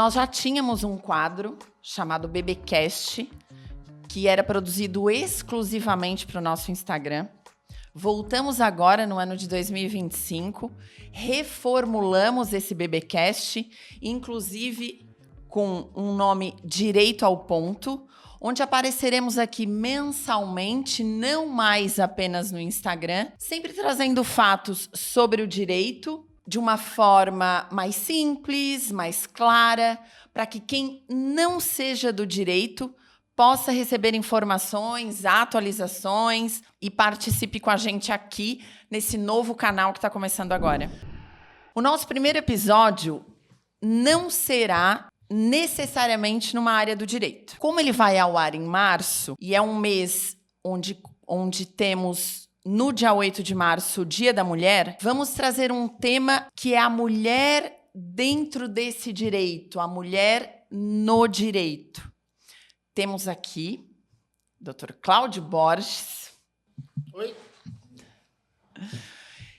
Nós já tínhamos um quadro chamado BBcast, que era produzido exclusivamente para o nosso Instagram. Voltamos agora no ano de 2025, reformulamos esse BBcast, inclusive com um nome Direito ao Ponto, onde apareceremos aqui mensalmente, não mais apenas no Instagram, sempre trazendo fatos sobre o direito, de uma forma mais simples, mais clara, para que quem não seja do direito possa receber informações, atualizações e participe com a gente aqui nesse novo canal que está começando agora. O nosso primeiro episódio não será necessariamente numa área do direito. Como ele vai ao ar em março, e é um mês onde temos no dia 8 de março, o Dia da Mulher, vamos trazer um tema que é a mulher dentro desse direito, a mulher no direito. Temos aqui o Dr. Cláudio Borges. Oi.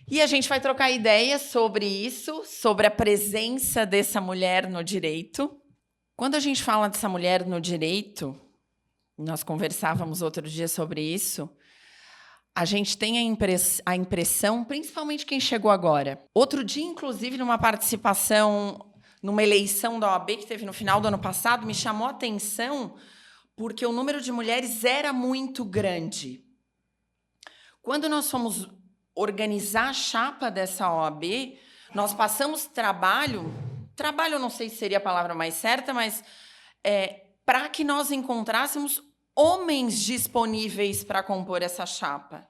E a gente vai trocar ideias sobre isso, sobre a presença dessa mulher no direito. Quando a gente fala dessa mulher no direito, nós conversávamos outro dia sobre isso, a gente tem a impressão, principalmente quem chegou agora. Outro dia, inclusive, numa participação, numa eleição da OAB que teve no final do ano passado, me chamou a atenção porque o número de mulheres era muito grande. Quando nós fomos organizar a chapa dessa OAB, nós passamos trabalho eu não sei se seria a palavra mais certa, mas para que nós encontrássemos homens disponíveis para compor essa chapa.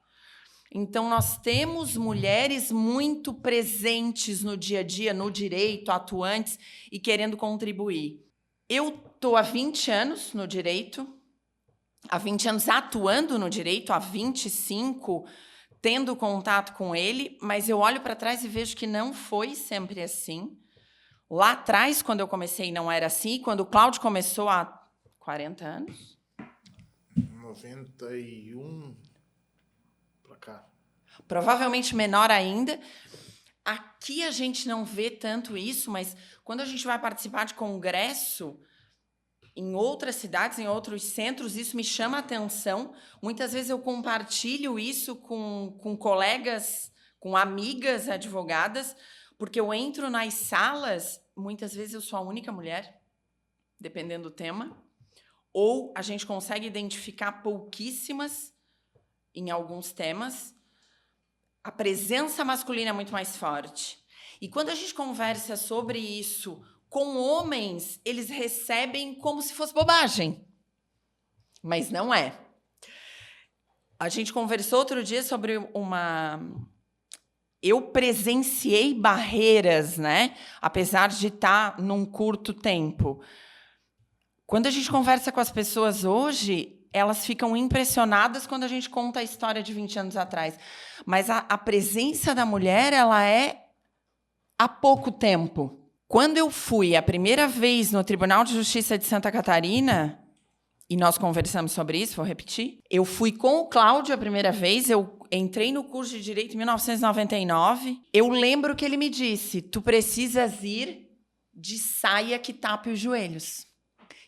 Então, nós temos mulheres muito presentes no dia a dia, no direito, atuantes e querendo contribuir. Eu estou há 20 anos no direito, há 20 anos atuando no direito, há 25 tendo contato com ele, mas eu olho para trás e vejo que não foi sempre assim. Lá atrás, quando eu comecei, não era assim. Quando o Cláudio começou há 40 anos? 91 para cá. Provavelmente menor ainda. Aqui a gente não vê tanto isso, mas quando a gente vai participar de congresso em outras cidades, em outros centros, isso me chama a atenção. Muitas vezes eu compartilho isso com colegas, com amigas advogadas, porque eu entro nas salas, muitas vezes eu sou a única mulher, dependendo do tema, ou a gente consegue identificar pouquíssimas em alguns temas. A presença masculina é muito mais forte. E quando a gente conversa sobre isso com homens, eles recebem como se fosse bobagem. Mas não é. A gente conversou outro dia sobre Eu presenciei barreiras, né? Apesar de estar num curto tempo. Quando a gente conversa com as pessoas hoje, elas ficam impressionadas quando a gente conta a história de 20 anos atrás. Mas a presença da mulher, ela é há pouco tempo. Quando eu fui a primeira vez no Tribunal de Justiça de Santa Catarina, e nós conversamos sobre isso, vou repetir, eu fui com o Cláudio a primeira vez, eu entrei no curso de Direito em 1999. Eu lembro que ele me disse, tu precisas ir de saia que tape os joelhos.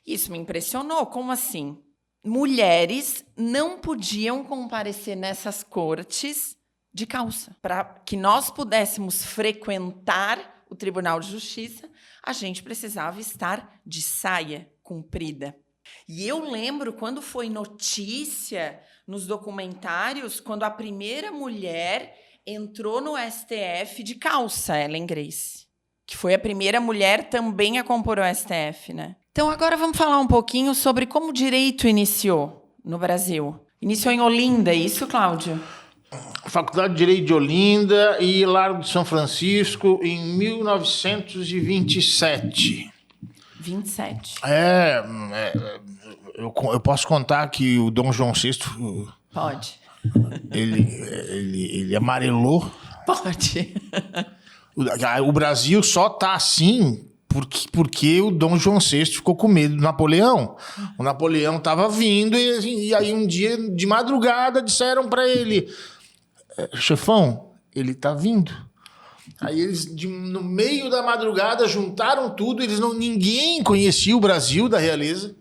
Isso me impressionou. Como assim? Mulheres não podiam comparecer nessas cortes de calça. Para que nós pudéssemos frequentar o Tribunal de Justiça, a gente precisava estar de saia comprida. E eu lembro quando foi notícia nos documentários, quando a primeira mulher entrou no STF de calça, Ellen Grace, que foi a primeira mulher também a compor o STF, né? Então agora vamos falar um pouquinho sobre como o direito iniciou no Brasil. Iniciou em Olinda, é isso, Cláudio? Faculdade de Direito de Olinda e Largo de São Francisco em 1927. 27. Eu posso contar que o Dom João VI... Pode. Ele amarelou. Pode. O Brasil só está assim porque o Dom João VI ficou com medo do Napoleão. O Napoleão estava vindo e aí um dia, de madrugada, disseram para ele... Chefão, ele está vindo. Aí eles, no meio da madrugada, juntaram tudo. Ninguém conhecia o Brasil da realeza.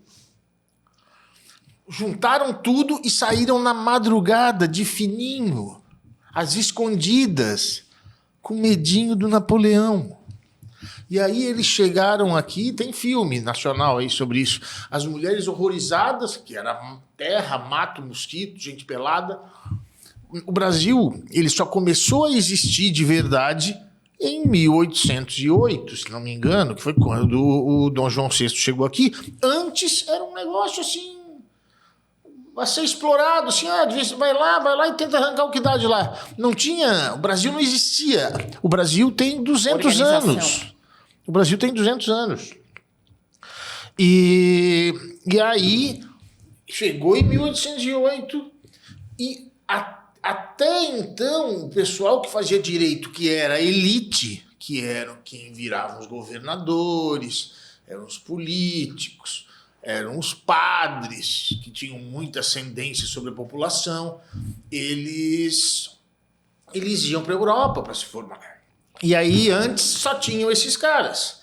Juntaram tudo e saíram na madrugada, de fininho, às escondidas, com medinho do Napoleão. E aí eles chegaram aqui, tem filme nacional aí sobre isso. As mulheres horrorizadas, que era terra, mato, mosquito, gente pelada. O Brasil, ele só começou a existir de verdade em 1808, se não me engano, que foi quando o Dom João VI chegou aqui. Antes era um negócio assim, a ser explorado, assim, vai lá e tenta arrancar o que dá de lá. Não tinha, o Brasil não existia. O Brasil tem 200 anos. O Brasil tem 200 anos. E aí, chegou em 1808 e até então, o pessoal que fazia direito, que era a elite, que eram quem viravam os governadores, eram os políticos, eram os padres, que tinham muita ascendência sobre a população, eles iam para a Europa para se formar. E aí, antes, só tinham esses caras.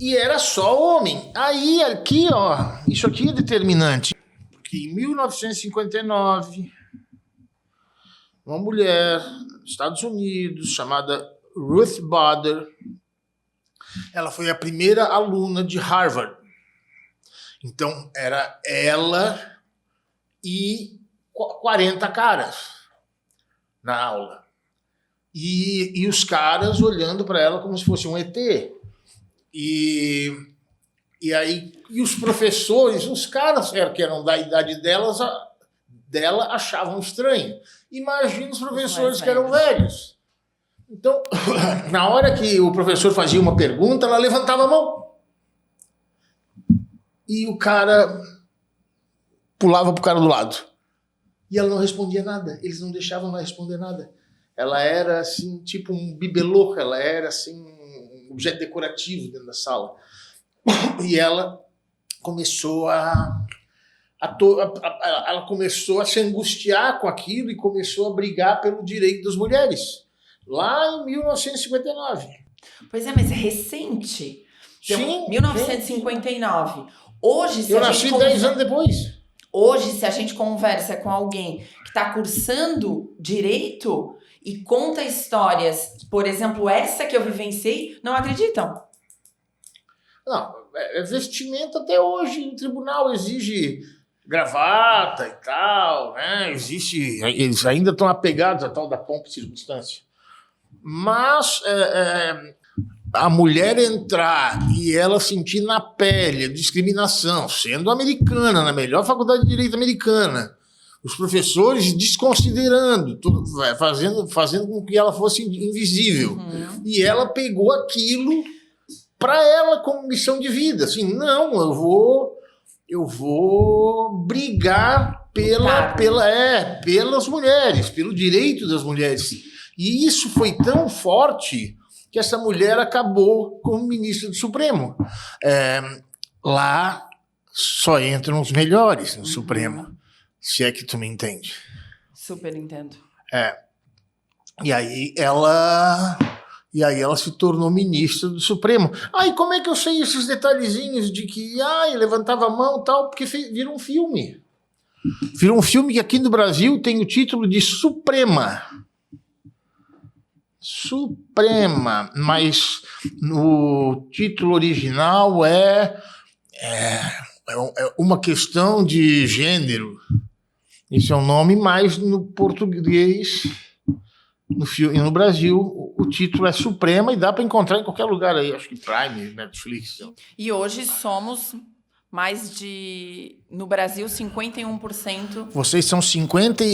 E era só homem. Aí, aqui, ó, isso aqui é determinante. Porque em 1959, uma mulher dos Estados Unidos, chamada Ruth Bader, ela foi a primeira aluna de Harvard. Então, era ela e 40 caras na aula. E os caras olhando para ela como se fosse um ET. E os professores, os caras que eram da idade dela achavam estranho. Imagina os professores que eram velhos. Então, na hora que o professor fazia uma pergunta, ela levantava a mão. E o cara pulava pro cara do lado. E ela não respondia nada. Eles não deixavam ela responder nada. Ela era, assim, tipo um bibelô. Ela era, assim, um objeto decorativo dentro da sala. E ela começou ela começou a se angustiar com aquilo e começou a brigar pelo direito das mulheres. Lá em 1959. Pois é, mas é recente. Então, Sim. 1959. Sim. Hoje, se eu nasci 10 anos depois. Hoje, se a gente conversa com alguém que está cursando direito e conta histórias, por exemplo, essa que eu vivenciei, não acreditam. Não, é vestimenta até hoje. O tribunal exige gravata e tal, né? Eles ainda estão apegados à tal da pompa e circunstância. Mas a mulher entrar e ela sentir na pele a discriminação, sendo americana, na melhor faculdade de direito americana, os professores desconsiderando, fazendo com que ela fosse invisível. Uhum. E ela pegou aquilo para ela como missão de vida. Assim, não, eu vou brigar pelas mulheres, pelo direito das mulheres. E isso foi tão forte que essa mulher acabou como ministra do Supremo. Lá só entram os melhores no Supremo, se é que tu me entende. Super entendo. E aí ela se tornou ministra do Supremo. E como é que eu sei esses detalhezinhos de que levantava a mão e tal? Porque virou um filme. Virou um filme que aqui no Brasil tem o título de Suprema. Suprema, mas no título original é uma questão de gênero. Esse é o nome, mas no português, no Brasil, o título é Suprema e dá para encontrar em qualquer lugar aí, acho que Prime, Netflix. E hoje somos no Brasil, 51%. Vocês são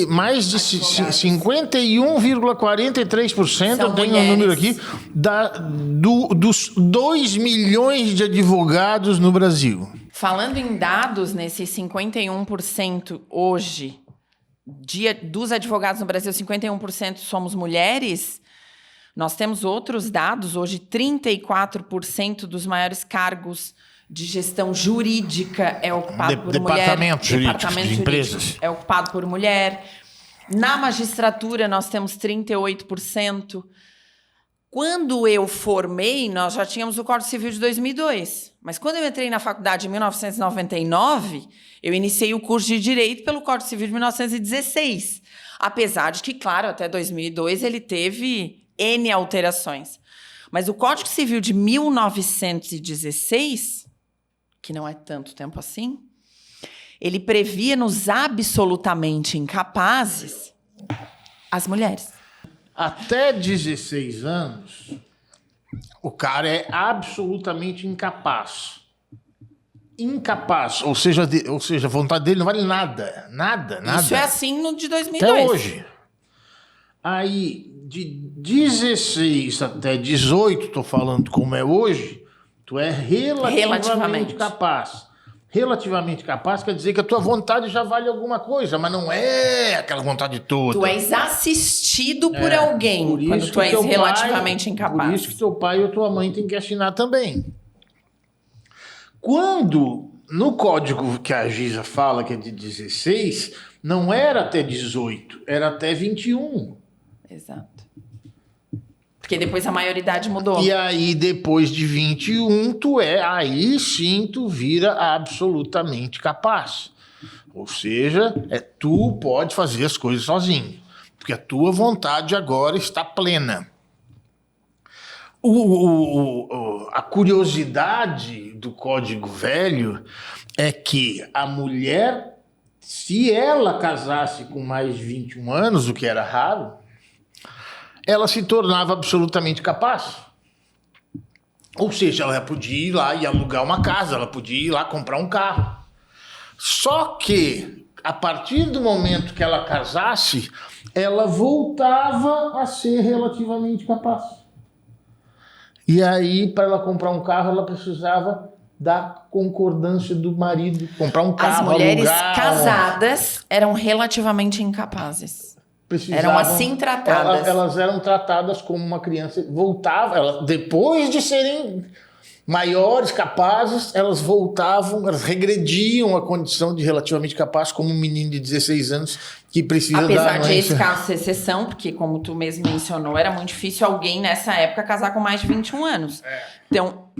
mais de 51,43%, eu tenho um número aqui, dos 2 milhões de advogados no Brasil. Falando em dados, nesses 51% hoje, dos advogados no Brasil, 51% somos mulheres. Nós temos outros dados, hoje 34% dos maiores cargos de gestão jurídica é ocupado por mulher. Departamento jurídico de empresas. É ocupado por mulher. Na magistratura, nós temos 38%. Quando eu formei, nós já tínhamos o Código Civil de 2002. Mas quando eu entrei na faculdade em 1999, eu iniciei o curso de Direito pelo Código Civil de 1916. Apesar de que, claro, até 2002 ele teve N alterações. Mas o Código Civil de 1916, que não é tanto tempo assim, ele previa nos absolutamente incapazes as mulheres. Até 16 anos, o cara é absolutamente incapaz. Incapaz. Ou seja, a vontade dele não vale nada. Nada. Isso é assim no de 2002. Até hoje. Aí, de 16 até 18, estou falando como é hoje, tu é relativamente capaz. Relativamente capaz quer dizer que a tua vontade já vale alguma coisa, mas não é aquela vontade toda. Tu és assistido por alguém quando tu és relativamente incapaz. Por isso que teu pai ou tua mãe tem que assinar também. Quando, no código que a Giza fala, que é de 16, não era até 18, era até 21. Exato. Porque depois a maioridade mudou. E aí, depois de 21, aí sim tu vira absolutamente capaz. Ou seja, tu pode fazer as coisas sozinho. Porque a tua vontade agora está plena. A curiosidade do Código Velho é que a mulher, se ela casasse com mais de 21 anos, o que era raro, ela se tornava absolutamente capaz. Ou seja, ela podia ir lá e alugar uma casa, ela podia ir lá comprar um carro. Só que, a partir do momento que ela casasse, ela voltava a ser relativamente capaz. E aí, para ela comprar um carro, ela precisava da concordância do marido. Comprar um carro, as mulheres alugar, casadas eram relativamente incapazes. Eram assim tratadas. Elas eram tratadas como uma criança. Depois de serem maiores, capazes, elas voltavam, elas regrediam a condição de relativamente capaz, como um menino de 16 anos que precisa Apesar de esse caso ser exceção, porque, como tu mesmo mencionou, era muito difícil alguém nessa época casar com mais de 21 anos. Então,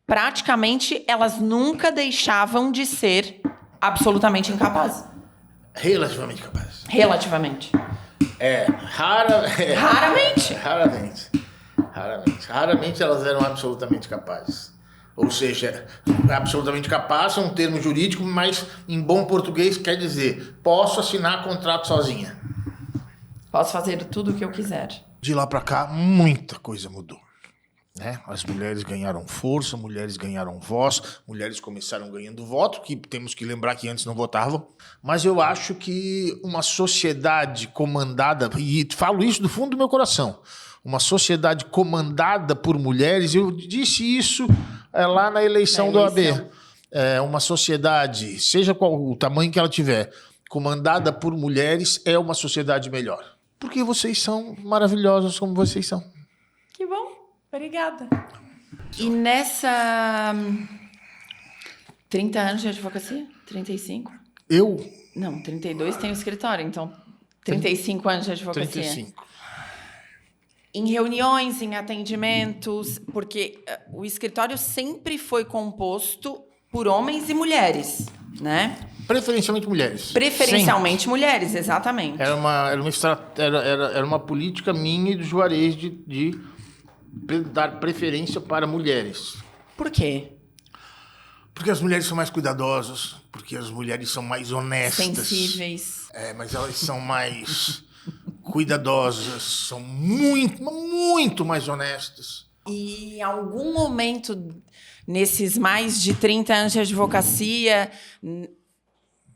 praticamente, elas nunca deixavam de ser absolutamente incapazes. Relativamente capazes. Relativamente. Raramente elas eram absolutamente capazes. Ou seja, absolutamente capaz é um termo jurídico, mas em bom português quer dizer, posso assinar contrato sozinha. Posso fazer tudo o que eu quiser. De lá para cá, muita coisa mudou. Né? As mulheres ganharam força, mulheres ganharam voz, mulheres começaram ganhando voto, que temos que lembrar que antes não votavam. Mas eu acho que uma sociedade comandada, e falo isso do fundo do meu coração, uma sociedade comandada por mulheres, eu disse isso lá na eleição do OAB. Uma sociedade, seja qual o tamanho que ela tiver, comandada por mulheres, é uma sociedade melhor. Porque vocês são maravilhosas como vocês são. Que bom. Obrigada. E nessa 30 anos de advocacia? 35? Não, 32 tem o escritório, então 35 anos de advocacia. 35. Em reuniões, em atendimentos, porque o escritório sempre foi composto por homens e mulheres, né? Preferencialmente mulheres. Preferencialmente sempre. Mulheres, exatamente. Era uma política minha e do Juarez de dar preferência para mulheres. Por quê? Porque as mulheres são mais cuidadosas, porque as mulheres são mais honestas. Sensíveis. Mas elas são mais cuidadosas, são muito mais honestas. E em algum momento, nesses mais de 30 anos de advocacia,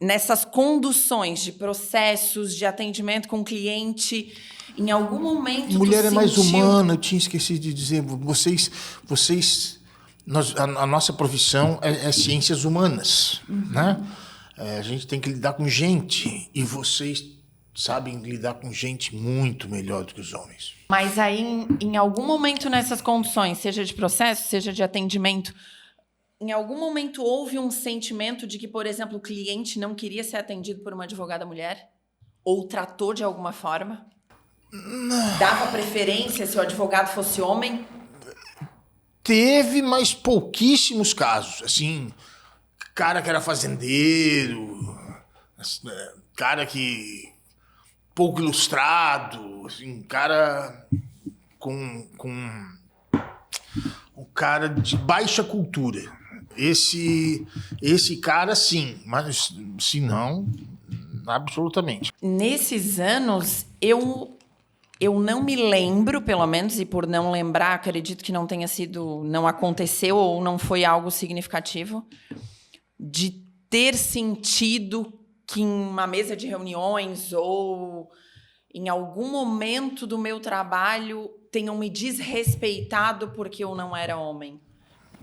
nessas conduções de processos, de atendimento com o cliente, em algum momento mulher é mais humana, eu tinha esquecido de dizer, a nossa profissão é ciências humanas, né? A gente tem que lidar com gente, e vocês sabem lidar com gente muito melhor do que os homens. Mas aí, em algum momento nessas condições, seja de processo, seja de atendimento, em algum momento houve um sentimento de que, por exemplo, o cliente não queria ser atendido por uma advogada mulher? Ou tratou de alguma forma? Dava preferência se o advogado fosse homem? Teve, mas pouquíssimos casos. Assim, cara que era fazendeiro, cara que pouco ilustrado, assim, cara com um cara de baixa cultura. Esse cara, sim, mas se não, absolutamente. Nesses anos, eu não me lembro, pelo menos, e por não lembrar, acredito que não aconteceu ou não foi algo significativo, de ter sentido que em uma mesa de reuniões ou em algum momento do meu trabalho tenham me desrespeitado porque eu não era homem.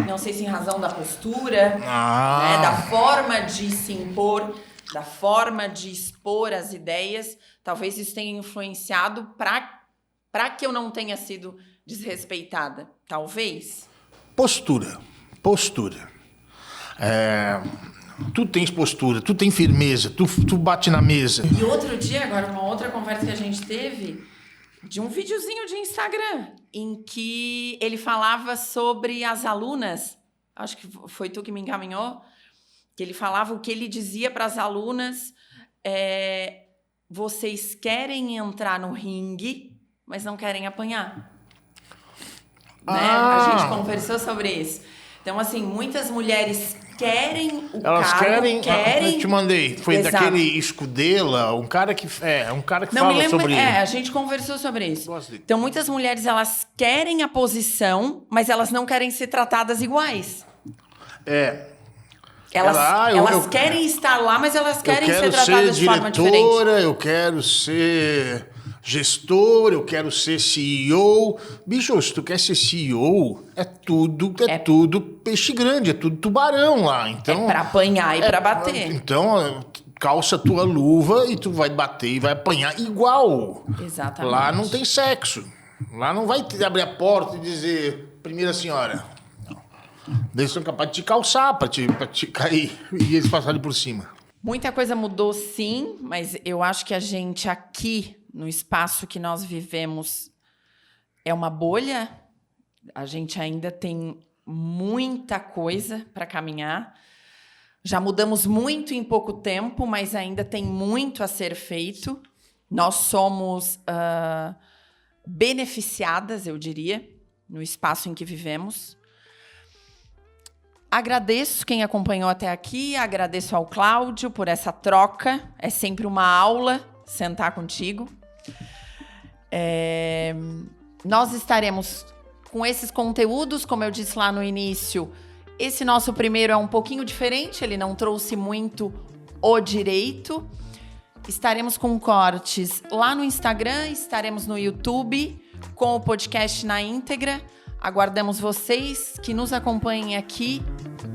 Não sei se em razão da postura, né, da forma de se impor, da forma de expor as ideias, talvez isso tenha influenciado para que eu não tenha sido desrespeitada. Talvez. Postura. Tu tens postura, tu tens firmeza, tu bate na mesa. E outro dia, agora, uma outra conversa que a gente teve, de um videozinho de Instagram, em que ele falava sobre as alunas, acho que foi tu que me encaminhou, que ele falava o que ele dizia para as alunas, vocês querem entrar no ringue, mas não querem apanhar. Né? A gente conversou sobre isso. Então, assim, muitas mulheres querem Elas cargo, querem... Eu te mandei. Foi Exato. daquele Escudela, um cara que Não, fala me lembro, sobre... a gente conversou sobre isso. Então, muitas mulheres, elas querem a posição, mas elas não querem ser tratadas iguais. Elas querem estar lá, mas elas querem ser tratadas de forma diferente. Eu quero ser gestor, eu quero ser CEO. Bicho, se tu quer ser CEO, é tudo peixe grande, é tudo tubarão lá. Então, é pra apanhar e pra bater. Então, calça tua luva e tu vai bater e vai apanhar igual. Exatamente. Lá não tem sexo. Lá não vai abrir a porta e dizer, primeira senhora... Eles são capazes de te calçar pra te cair e eles passarem por cima. Muita coisa mudou, sim, mas eu acho que a gente aqui, no espaço que nós vivemos, é uma bolha. A gente ainda tem muita coisa para caminhar. Já mudamos muito em pouco tempo, mas ainda tem muito a ser feito. Nós somos beneficiadas, eu diria, no espaço em que vivemos. Agradeço quem acompanhou até aqui, agradeço ao Cláudio por essa troca. É sempre uma aula sentar contigo. Nós estaremos com esses conteúdos, como eu disse lá no início. Esse nosso primeiro é um pouquinho diferente, ele não trouxe muito o direito. Estaremos com cortes lá no Instagram, estaremos no YouTube, com o podcast na íntegra. Aguardamos vocês que nos acompanhem aqui.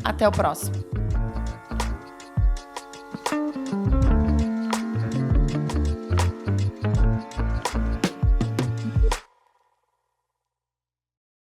Até o próximo.